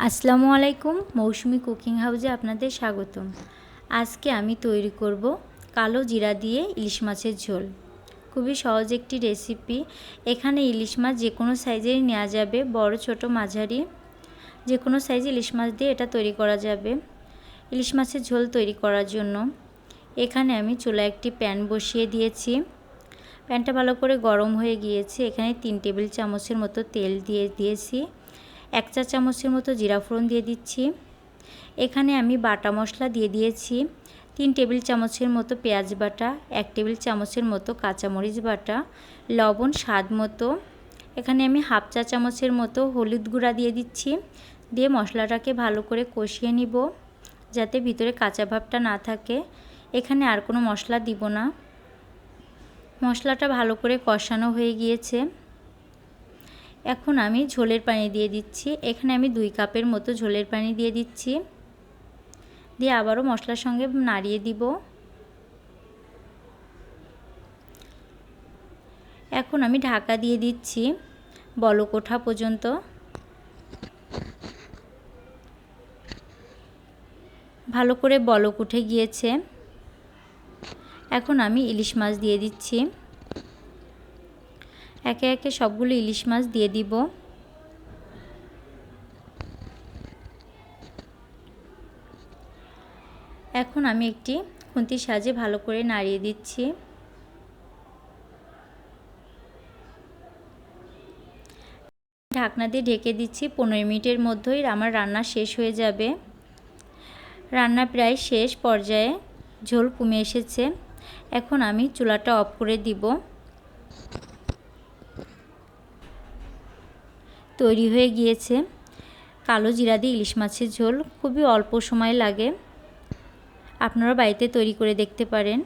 আসসালামু আলাইকুম, মৌসুমি কুকিং হাউসে আপনাদের স্বাগতম। আজকে আমি তৈরি করব কালো জিরা দিয়ে ইলিশ মাছের ঝোল। খুবই সহজ একটি রেসিপি। এখানে ইলিশ মাছ যে কোনো সাইজেরই নেওয়া যাবে, বড় ছোট মাঝারি যে কোনো সাইজে ইলিশ মাছ দিয়ে এটা তৈরি করা যাবে। ইলিশ মাছের ঝোল তৈরি করার জন্য এখানে আমি চুলায় একটি প্যান বসিয়ে দিয়েছি। প্যানটা ভালো করে গরম হয়ে গিয়েছে। এখানে 3 টেবিল চামচের মতো তেল দিয়েছি। 1 চা চামচের মতো জিরা ফোড়ন দিয়ে দিচ্ছি। এখানে আমি বাটা মশলা দিয়ে দিয়েছি 3 টেবিল চামচের মতো পেঁয়াজ বাটা, 1 টেবিল চামচের মতো কাঁচামরিচ বাটা, লবণ স্বাদ মতো। এখানে আমি হাফ চা চামচের মতো হলুদ গুঁড়া দিয়ে দিচ্ছি। দিয়ে মশলাটাকে ভালো করে কষিয়ে নিব যাতে ভিতরে কাঁচা ভাবটা না থাকে। এখানে আর কোনো মশলা দিব না। মশলাটা ভালো করে কষানো হয়ে গিয়েছে। এখন আমি ঝোলের পানি দিয়ে দিচ্ছি। এখানে আমি 2 কাপের মতো ঝোলের পানি দিয়ে দিচ্ছি। দিয়ে আবারও মশলার সঙ্গে নাড়িয়ে দিব। এখন আমি ঢাকা দিয়ে দিচ্ছি বলক ওঠা পর্যন্ত। ভালো করে বলক উঠে গিয়েছে। এখন আমি ইলিশ মাছ দিয়ে দিচ্ছি। একে একে সবগুলো ইলিশ মাছ দিয়ে দিব। এখন আমি একটি খুন্তির সাহায্যে ভালো করে নাড়িয়ে দিচ্ছি। ঢাকনা দিয়ে ঢেকে দিচ্ছি। 15 মিনিটের মধ্যেই আমার রান্না শেষ হয়ে যাবে। রান্না প্রায় শেষ পর্যায়ে, ঝোল কমে এসেছে। এখন আমি চুলাটা অফ করে দিব। তৈরি হয়ে গিয়েছে কালো জিরা দিয়ে ইলিশ মাছের ঝোল। খুবই অল্প সময় লাগে। আপনারা বাড়িতে তৈরি করে দেখতে পারেন।